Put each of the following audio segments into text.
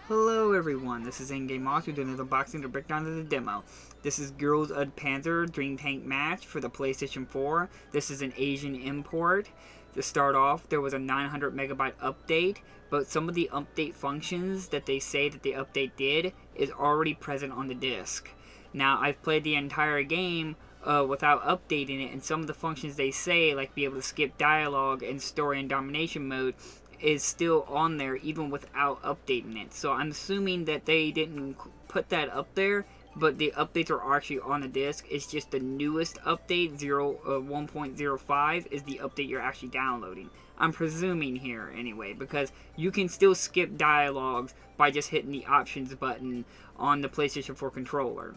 Hello everyone, this is In-Game Moss with another boxing to break down to the demo. This is Girls Und Panzer Dream Tank match for the PlayStation 4. This is an Asian import. To start off, there was a 900 megabyte update, but some of the update functions that they say that the update did is already present on the disc. Now, I've played the entire game without updating it, and some of the functions they say, like be able to skip dialogue and story and domination mode, is still on there even without updating it. So I'm assuming that they didn't put that up there, but the updates are actually on the disc. It's just the newest update, 1.05, is the update you're actually downloading. I'm presuming here anyway, because you can still skip dialogues by just hitting the options button on the PlayStation 4 controller.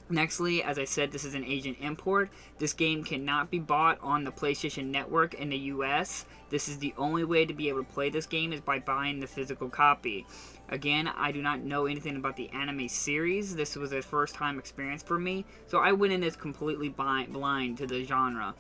Nextly, as I said, this is an Asian import. This game cannot be bought on the PlayStation Network in the US. This is the only way to be able to play this game is by buying the physical copy. Again, I do not know anything about the anime series. This was a first time experience for me, so I went in this completely blind to the genre.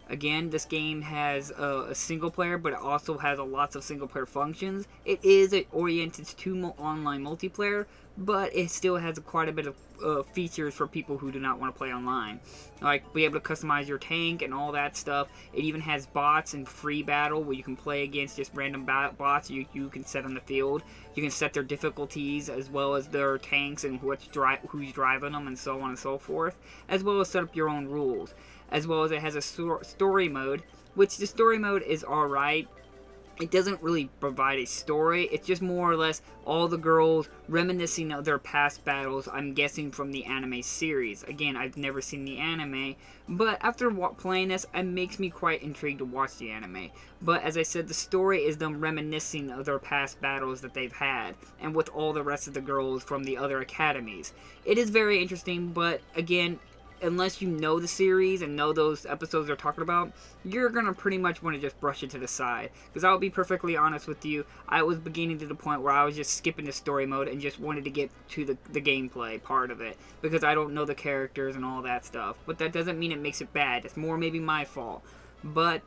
Again, this game has a single player, but it also has lots of single player functions. It is oriented to online multiplayer, but it still has quite a bit of features for people who do not want to play online. Like, be able to customize your tank and all that stuff. It even has bots and free battle where you can play against just random bots you can set on the field. You can set their difficulties as well as their tanks and who's driving them and so on and so forth. As well as set up your own rules. As well as it has a story mode, which the story mode is alright. It doesn't really provide a story. It's just more or less all the girls reminiscing of their past battles, I'm guessing from the anime series. Again, I've never seen the anime, but after playing this, it makes me quite intrigued to watch the anime. But as I said, the story is them reminiscing of their past battles that they've had, and with all the rest of the girls from the other academies. It is very interesting, but again, unless you know the series and know those episodes they're talking about, you're going to pretty much want to just brush it to the side. Because I'll be perfectly honest with you, I was beginning to the point where I was just skipping the story mode and just wanted to get to the gameplay part of it. Because I don't know the characters and all that stuff. But that doesn't mean it makes it bad. It's more maybe my fault. But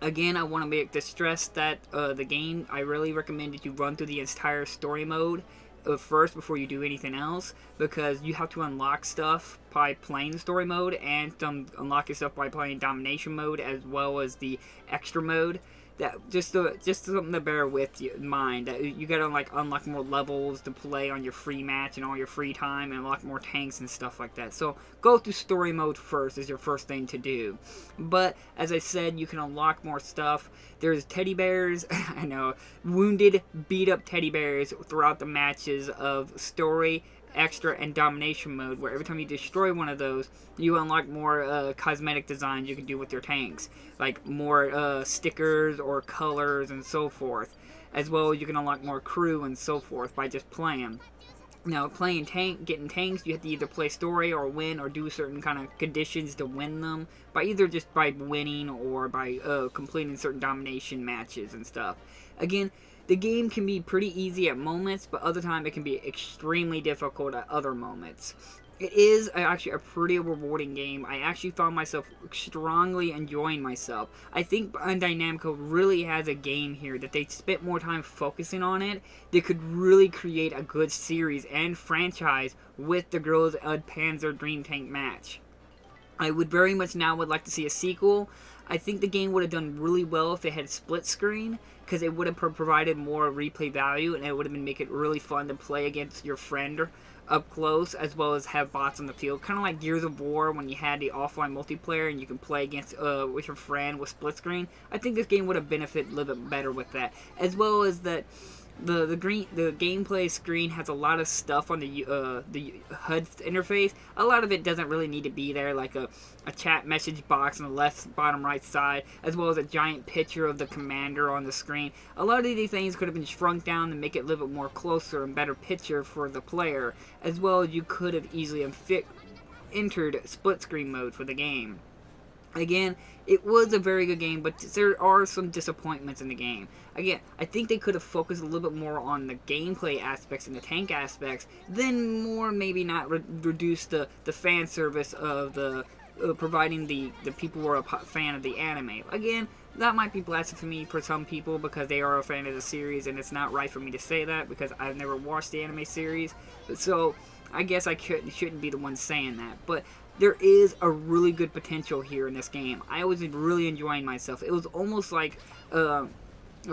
again, I want to make the stress that the game, I really recommend that you run through the entire story mode first before you do anything else, because you have to unlock stuff by playing story mode and unlock your stuff by playing domination mode as well as the extra mode. That just something to bear with you in mind, that you gotta unlock more levels to play on your free match and all your free time, and unlock more tanks and stuff like that. So go through story mode first is your first thing to do. But as I said, you can unlock more stuff. There's teddy bears, I know, wounded, beat up teddy bears throughout the matches of story, extra, and domination mode, where every time you destroy one of those, you unlock more cosmetic designs you can do with your tanks, like more stickers or colors and so forth. As well, you can unlock more crew and so forth by just playing. Now, getting tanks, you have to either play story or win or do certain kind of conditions to win them, by either just by winning or by completing certain domination matches and stuff. Again, the game can be pretty easy at moments, but other times it can be extremely difficult at other moments. It is actually a pretty rewarding game. I actually found myself strongly enjoying myself. I think Bandai Namco really has a game here that they spent more time focusing on it. They could really create a good series and franchise with the Girls Und Panzer Dream Tank match. I would very much now would like to see a sequel. I think the game would have done really well if they had split screen, because it would have provided more replay value, and it would have make it really fun to play against your friend up close, as well as have bots on the field. Kind of like Gears of War when you had the offline multiplayer and you can play against with your friend with split screen. I think this game would have benefited a little bit better with that, as well as that. The gameplay screen has a lot of stuff on the HUD interface. A lot of it doesn't really need to be there, like a chat message box on the left bottom right side, as well as a giant picture of the commander on the screen. A lot of these things could have been shrunk down to make it a little bit more closer and better picture for the player, as well as you could have easily entered split screen mode for the game. Again, it was a very good game, but there are some disappointments in the game. Again, I think they could have focused a little bit more on the gameplay aspects and the tank aspects, then maybe not reduce the fan service of the providing the people who are a fan of the anime. Again, that might be blasphemy for some people because they are a fan of the series, and it's not right for me to say that because I've never watched the anime series. So I guess I shouldn't be the one saying that. But there is a really good potential here in this game. I was really enjoying myself. It was almost like a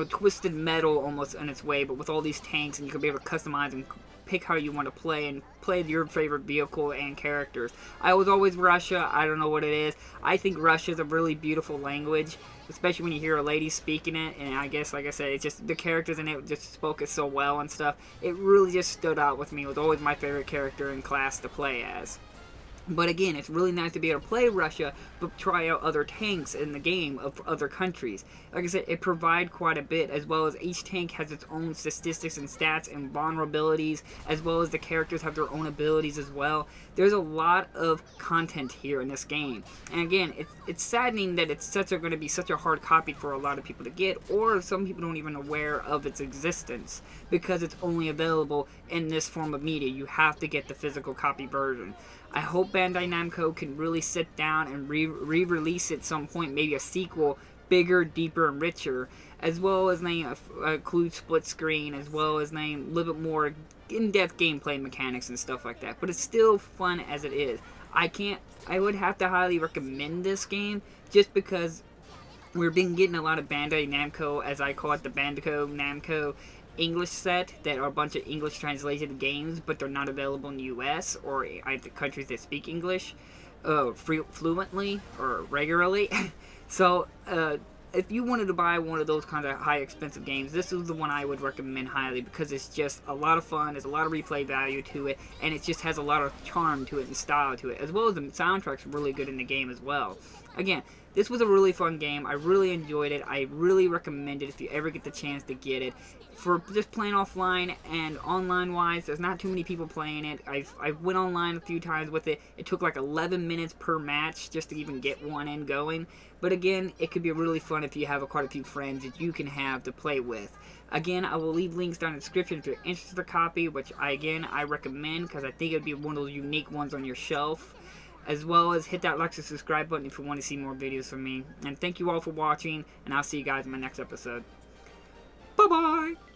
Twisted Metal almost in its way, but with all these tanks, and you could be able to customize and pick how you want to play and play your favorite vehicle and characters. I was always Russia. I don't know what it is. I think Russia is a really beautiful language, especially when you hear a lady speaking it. And I guess, like I said, it's just the characters in it just spoke it so well and stuff. It really just stood out with me. It was always my favorite character in class to play as. But again, it's really nice to be able to play Russia, but try out other tanks in the game of other countries. Like I said, it provides quite a bit, as well as each tank has its own statistics and stats and vulnerabilities, as well as the characters have their own abilities as well. There's a lot of content here in this game. And again, it's saddening that it's going to be such a hard copy for a lot of people to get, or some people don't even aware of its existence, because it's only available in this form of media. You have to get the physical copy version. I hope Bandai Namco can really sit down and re-release at some point, maybe a sequel, bigger, deeper, and richer, as well as include split screen, as well as a little bit more in-depth gameplay mechanics and stuff like that. But it's still fun as it is. I would have to highly recommend this game just because we've been getting a lot of Bandai Namco, as I call it, the Bandai Namco English set that are a bunch of English translated games, but they're not available in the US or either countries that speak English fluently or regularly. So if you wanted to buy one of those kind of high expensive games, this is the one I would recommend highly, because it's just a lot of fun, there's a lot of replay value to it, and it just has a lot of charm to it and style to it, as well as the soundtrack's really good in the game as well. Again, this was a really fun game. I really enjoyed it. I really recommend it if you ever get the chance to get it. For just playing offline and online-wise, there's not too many people playing it. I went online a few times with it. It took like 11 minutes per match just to even get one in going. But again, it could be really fun if you have quite a few friends that you can have to play with. Again, I will leave links down in the description if you're interested in a copy, which I recommend because I think it would be one of those unique ones on your shelf. As well as hit that like and subscribe button if you want to see more videos from me. And thank you all for watching, and I'll see you guys in my next episode. Bye-bye!